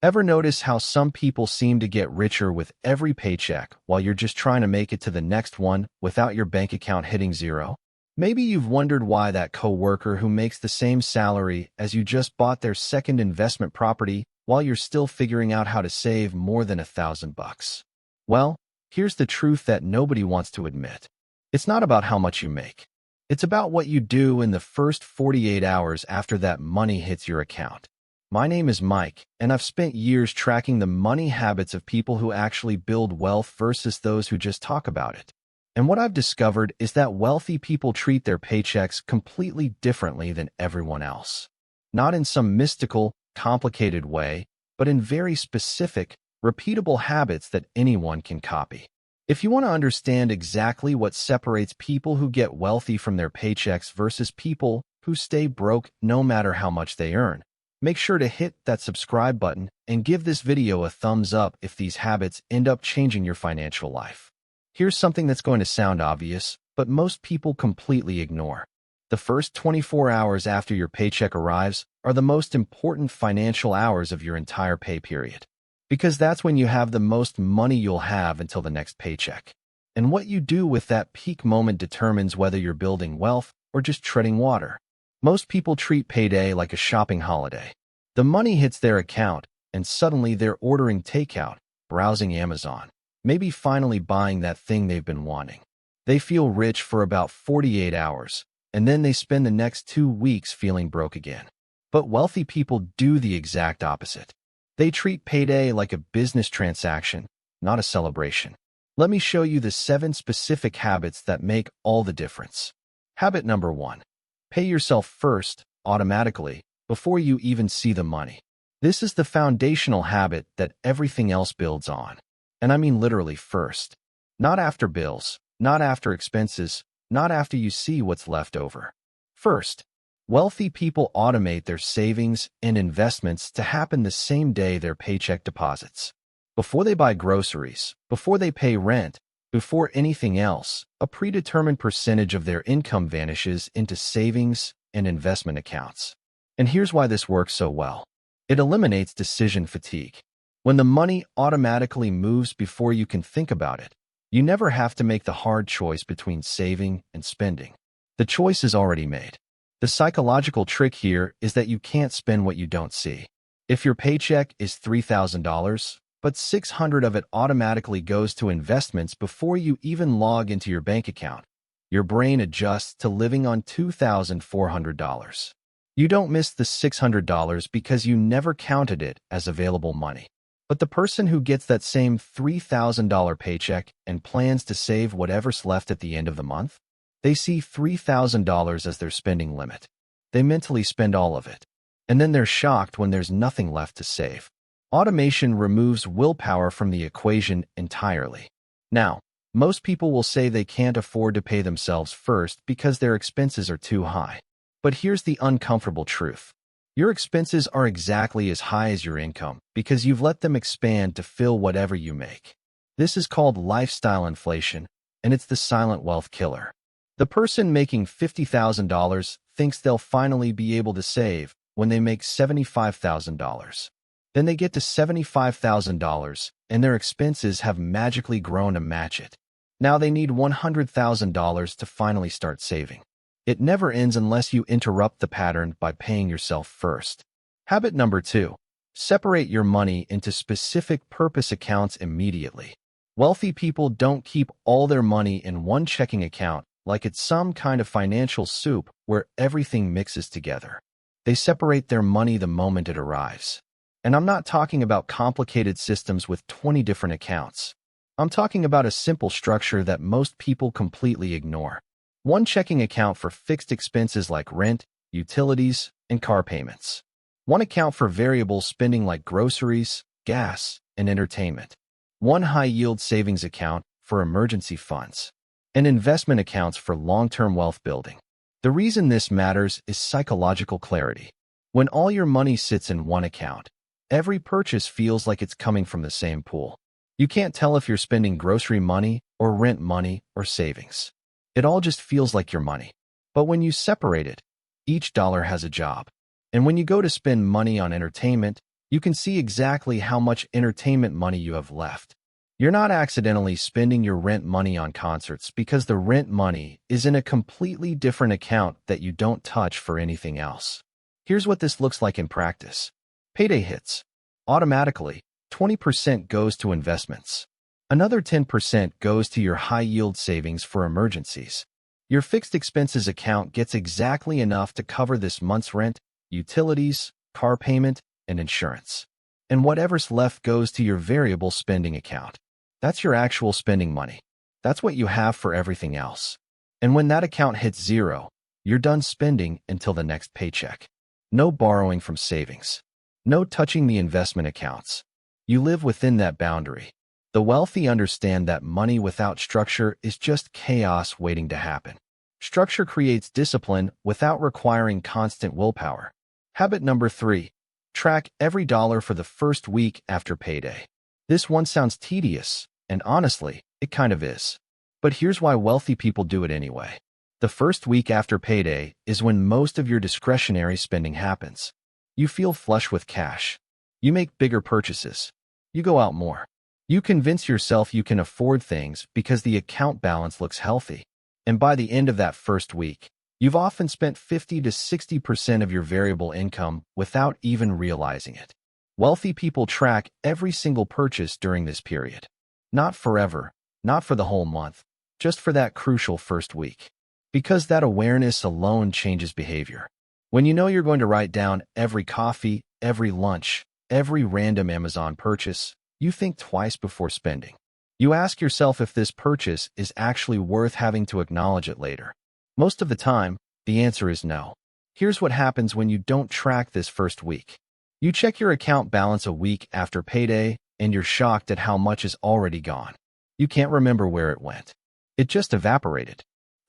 Ever notice how some people seem to get richer with every paycheck while you're just trying to make it to the next one without your bank account hitting zero? Maybe you've wondered why that coworker who makes the same salary as you just bought their second investment property while you're still figuring out how to save more than $1,000. Well, here's the truth that nobody wants to admit. It's not about how much you make. It's about what you do in the first 48 hours after that money hits your account. My name is Mike, and I've spent years tracking the money habits of people who actually build wealth versus those who just talk about it. And what I've discovered is that wealthy people treat their paychecks completely differently than everyone else. Not in some mystical, complicated way, but in very specific, repeatable habits that anyone can copy. If you want to understand exactly what separates people who get wealthy from their paychecks versus people who stay broke no matter how much they earn, make sure to hit that subscribe button and give this video a thumbs up if these habits end up changing your financial life. Here's something that's going to sound obvious, but most people completely ignore. The first 24 hours after your paycheck arrives are the most important financial hours of your entire pay period, because that's when you have the most money you'll have until the next paycheck. And what you do with that peak moment determines whether you're building wealth or just treading water. Most people treat payday like a shopping holiday. The money hits their account, and suddenly they're ordering takeout, browsing Amazon, maybe finally buying that thing they've been wanting. They feel rich for about 48 hours, and then they spend the next 2 weeks feeling broke again. But wealthy people do the exact opposite. They treat payday like a business transaction, not a celebration. Let me show you the 7 specific habits that make all the difference. Habit number 1. Pay yourself first, automatically, before you even see the money. This is the foundational habit that everything else builds on. And I mean literally first. Not after bills, not after expenses, not after you see what's left over. First. Wealthy people automate their savings and investments to happen the same day their paycheck deposits. Before they buy groceries, before they pay rent, before anything else, a predetermined percentage of their income vanishes into savings and investment accounts. And here's why this works so well. It eliminates decision fatigue. When the money automatically moves before you can think about it, you never have to make the hard choice between saving and spending. The choice is already made. The psychological trick here is that you can't spend what you don't see. If your paycheck is $3,000, but $600 of it automatically goes to investments before you even log into your bank account, your brain adjusts to living on $2,400. You don't miss the $600 because you never counted it as available money. But the person who gets that same $3,000 paycheck and plans to save whatever's left at the end of the month, they see $3,000 as their spending limit. They mentally spend all of it. And then they're shocked when there's nothing left to save. Automation removes willpower from the equation entirely. Now, most people will say they can't afford to pay themselves first because their expenses are too high. But here's the uncomfortable truth. Your expenses are exactly as high as your income because you've let them expand to fill whatever you make. This is called lifestyle inflation, and it's the silent wealth killer. The person making $50,000 thinks they'll finally be able to save when they make $75,000. Then they get to $75,000, and their expenses have magically grown to match it. Now they need $100,000 to finally start saving. It never ends unless you interrupt the pattern by paying yourself first. Habit number 2. Separate your money into specific purpose accounts immediately. Wealthy people don't keep all their money in one checking account like it's some kind of financial soup where everything mixes together. They separate their money the moment it arrives. And I'm not talking about complicated systems with 20 different accounts. I'm talking about a simple structure that most people completely ignore. One checking account for fixed expenses like rent, utilities, and car payments. One account for variable spending like groceries, gas, and entertainment. One high-yield savings account for emergency funds. And investment accounts for long-term wealth building. The reason this matters is psychological clarity. When all your money sits in one account, every purchase feels like it's coming from the same pool. You can't tell if you're spending grocery money or rent money or savings. It all just feels like your money. But when you separate it, each dollar has a job. And when you go to spend money on entertainment, You can see exactly how much entertainment money you have left. You're not accidentally spending your rent money on concerts because the rent money is in a completely different account that you don't touch for anything else. Here's what this looks like in practice. Payday hits. Automatically, 20% goes to investments. Another 10% goes to your high-yield savings for emergencies. Your fixed expenses account gets exactly enough to cover this month's rent, utilities, car payment, and insurance. And whatever's left goes to your variable spending account. That's your actual spending money. That's what you have for everything else. And when that account hits zero, you're done spending until the next paycheck. No borrowing from savings. No touching the investment accounts. You live within that boundary. The wealthy understand that money without structure is just chaos waiting to happen. Structure creates discipline without requiring constant willpower. Habit number 3. Track every dollar for the first week after payday. This one sounds tedious, and honestly, it kind of is. But here's why wealthy people do it anyway. The first week after payday is when most of your discretionary spending happens. You feel flush with cash. You make bigger purchases. You go out more. You convince yourself you can afford things because the account balance looks healthy. And by the end of that first week, you've often spent 50 to 60% of your variable income without even realizing it. Wealthy people track every single purchase during this period. Not forever, not for the whole month, just for that crucial first week. Because that awareness alone changes behavior. When you know you're going to write down every coffee, every lunch, every random Amazon purchase, you think twice before spending. You ask yourself if this purchase is actually worth having to acknowledge it later. Most of the time, the answer is no. Here's what happens when you don't track this first week. You check your account balance a week after payday, and you're shocked at how much is already gone. You can't remember where it went. It just evaporated.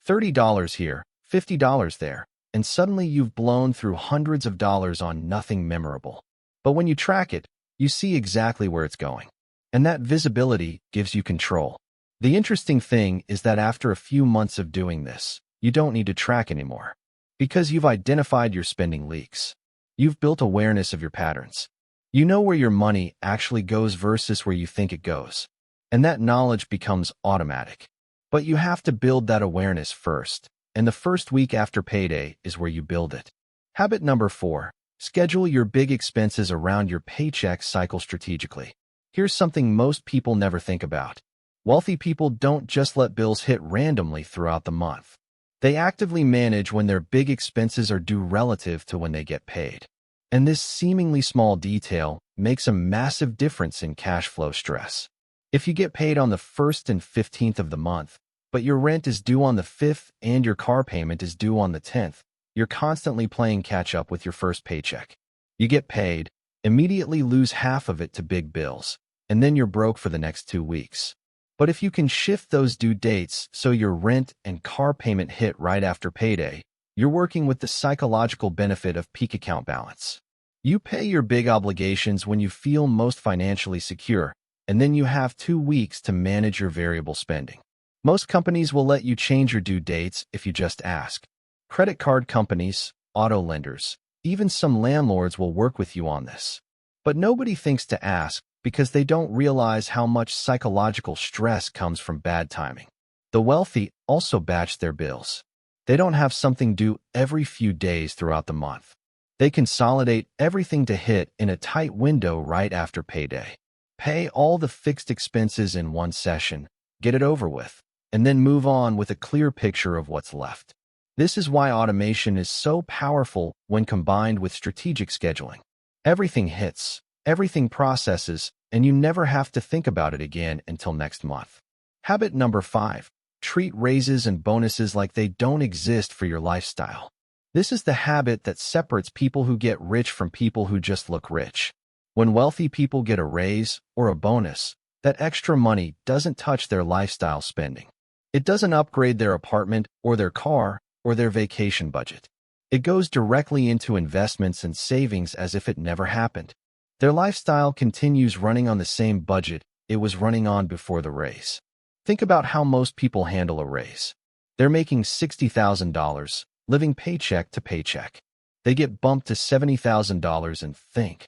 $30 here, $50 there, and suddenly you've blown through hundreds of dollars on nothing memorable. But when you track it, you see exactly where it's going. And that visibility gives you control. The interesting thing is that after a few months of doing this, you don't need to track anymore. Because you've identified your spending leaks. You've built awareness of your patterns. You know where your money actually goes versus where you think it goes. And that knowledge becomes automatic. But you have to build that awareness first. And the first week after payday is where you build it. Habit number 4. Schedule your big expenses around your paycheck cycle strategically. Here's something most people never think about. Wealthy people don't just let bills hit randomly throughout the month. They actively manage when their big expenses are due relative to when they get paid. And this seemingly small detail makes a massive difference in cash flow stress. If you get paid on the 1st and 15th of the month, but your rent is due on the 5th and your car payment is due on the 10th, you're constantly playing catch up with your first paycheck. You get paid, immediately lose half of it to big bills, and then you're broke for the next 2 weeks. But if you can shift those due dates so your rent and car payment hit right after payday, you're working with the psychological benefit of peak account balance. You pay your big obligations when you feel most financially secure, and then you have 2 weeks to manage your variable spending. Most companies will let you change your due dates if you just ask. Credit card companies, auto lenders, even some landlords will work with you on this. But nobody thinks to ask because they don't realize how much psychological stress comes from bad timing. The wealthy also batch their bills. They don't have something due every few days throughout the month. They consolidate everything to hit in a tight window right after payday. Pay all the fixed expenses in one session, get it over with, and then move on with a clear picture of what's left. This is why automation is so powerful when combined with strategic scheduling. Everything hits, everything processes, and you never have to think about it again until next month. Habit number 5. Treat raises and bonuses like they don't exist for your lifestyle. This is the habit that separates people who get rich from people who just look rich. When wealthy people get a raise or a bonus, that extra money doesn't touch their lifestyle spending. It doesn't upgrade their apartment or their car or their vacation budget. It goes directly into investments and savings as if it never happened. Their lifestyle continues running on the same budget it was running on before the raise. Think about how most people handle a raise. They're making $60,000, living paycheck to paycheck. They get bumped to $70,000 and think,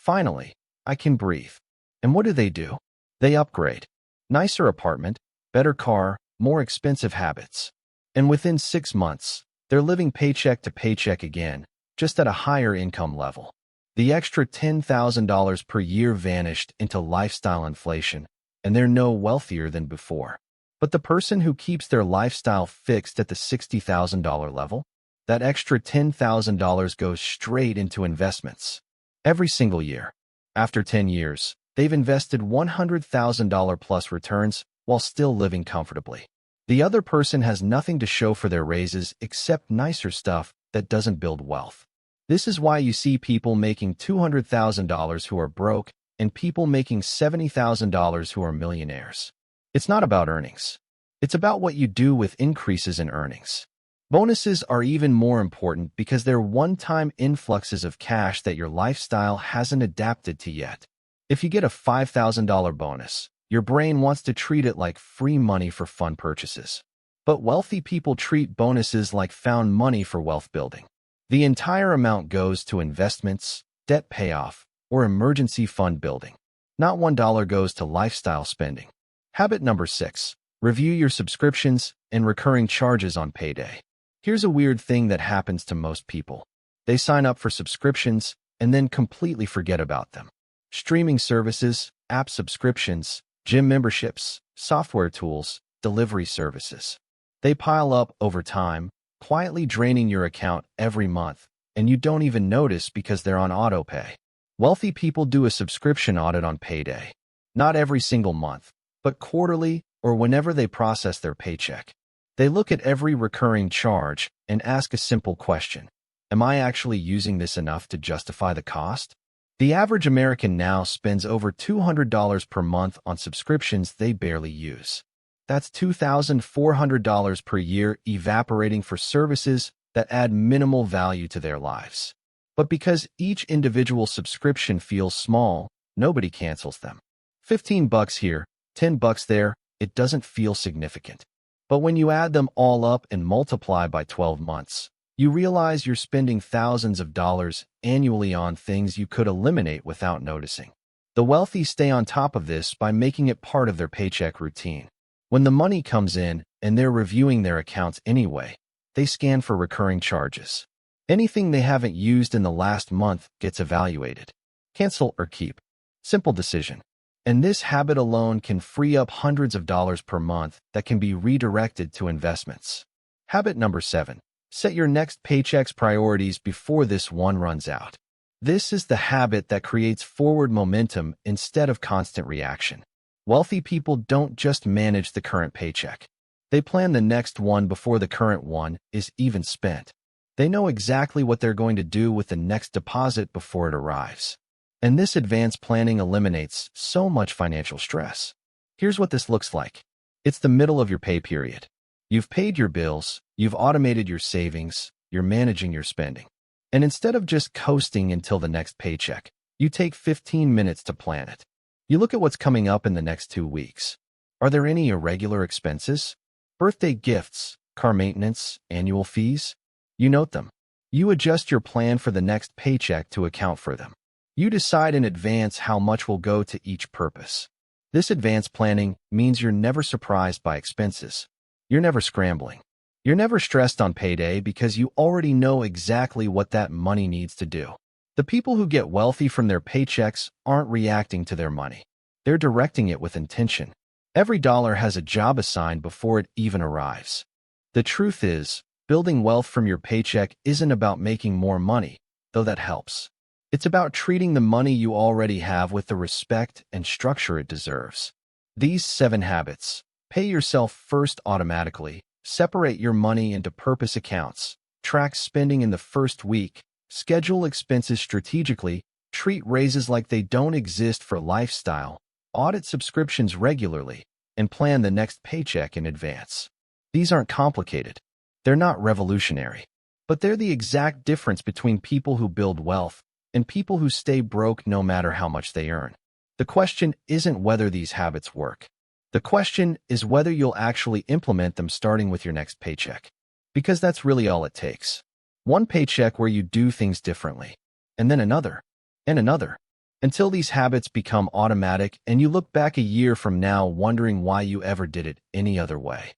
Finally, I can breathe. And what do? They upgrade. Nicer apartment, better car, more expensive habits. And within 6 months, they're living paycheck to paycheck again, just at a higher income level. The extra $10,000 per year vanished into lifestyle inflation, and they're no wealthier than before. But the person who keeps their lifestyle fixed at the $60,000 level, that extra $10,000 goes straight into investments. Every single year. After 10 years, they've invested $100,000 plus returns while still living comfortably. The other person has nothing to show for their raises except nicer stuff that doesn't build wealth. This is why you see people making $200,000 who are broke and people making $70,000 who are millionaires. It's not about earnings. It's about what you do with increases in earnings. Bonuses are even more important because they're one-time influxes of cash that your lifestyle hasn't adapted to yet. If you get a $5,000 bonus, your brain wants to treat it like free money for fun purchases. But wealthy people treat bonuses like found money for wealth building. The entire amount goes to investments, debt payoff, or emergency fund building. Not $1 goes to lifestyle spending. Habit number 6. Review your subscriptions and recurring charges on payday. Here's a weird thing that happens to most people. They sign up for subscriptions and then completely forget about them. Streaming services, app subscriptions, gym memberships, software tools, delivery services. They pile up over time, quietly draining your account every month, and you don't even notice because they're on autopay. Wealthy people do a subscription audit on payday. Not every single month, but quarterly or whenever they process their paycheck. They look at every recurring charge and ask a simple question. Am I actually using this enough to justify the cost? The average American now spends over $200 per month on subscriptions they barely use. That's $2,400 per year evaporating for services that add minimal value to their lives. But because each individual subscription feels small, nobody cancels them. $15 here, $10 there, it doesn't feel significant. But when you add them all up and multiply by 12 months, you realize you're spending thousands of dollars annually on things you could eliminate without noticing. The wealthy stay on top of this by making it part of their paycheck routine. When the money comes in and they're reviewing their accounts anyway, they scan for recurring charges. Anything they haven't used in the last month gets evaluated. Cancel or keep. Simple decision. And this habit alone can free up hundreds of dollars per month that can be redirected to investments. Habit number 7. Set your next paycheck's priorities before this one runs out. This is the habit that creates forward momentum instead of constant reaction. Wealthy people don't just manage the current paycheck. They plan the next one before the current one is even spent. They know exactly what they're going to do with the next deposit before it arrives. And this advanced planning eliminates so much financial stress. Here's what this looks like. It's the middle of your pay period. You've paid your bills, you've automated your savings, you're managing your spending. And instead of just coasting until the next paycheck, you take 15 minutes to plan it. You look at what's coming up in the next 2 weeks. Are there any irregular expenses? Birthday gifts, car maintenance, annual fees? You note them. You adjust your plan for the next paycheck to account for them. You decide in advance how much will go to each purpose. This advanced planning means you're never surprised by expenses. You're never scrambling. You're never stressed on payday because you already know exactly what that money needs to do. The people who get wealthy from their paychecks aren't reacting to their money. They're directing it with intention. Every dollar has a job assigned before it even arrives. The truth is, building wealth from your paycheck isn't about making more money, though that helps. It's about treating the money you already have with the respect and structure it deserves. These 7 habits. Pay yourself first automatically. Separate your money into purpose accounts. Track spending in the first week. Schedule expenses strategically. Treat raises like they don't exist for lifestyle. Audit subscriptions regularly. And plan the next paycheck in advance. These aren't complicated. They're not revolutionary. But they're the exact difference between people who build wealth and people who stay broke no matter how much they earn. The question isn't whether these habits work. The question is whether you'll actually implement them starting with your next paycheck. Because that's really all it takes. One paycheck where you do things differently. And then another. And another. until these habits become automatic and you look back a year from now wondering why you ever did it any other way.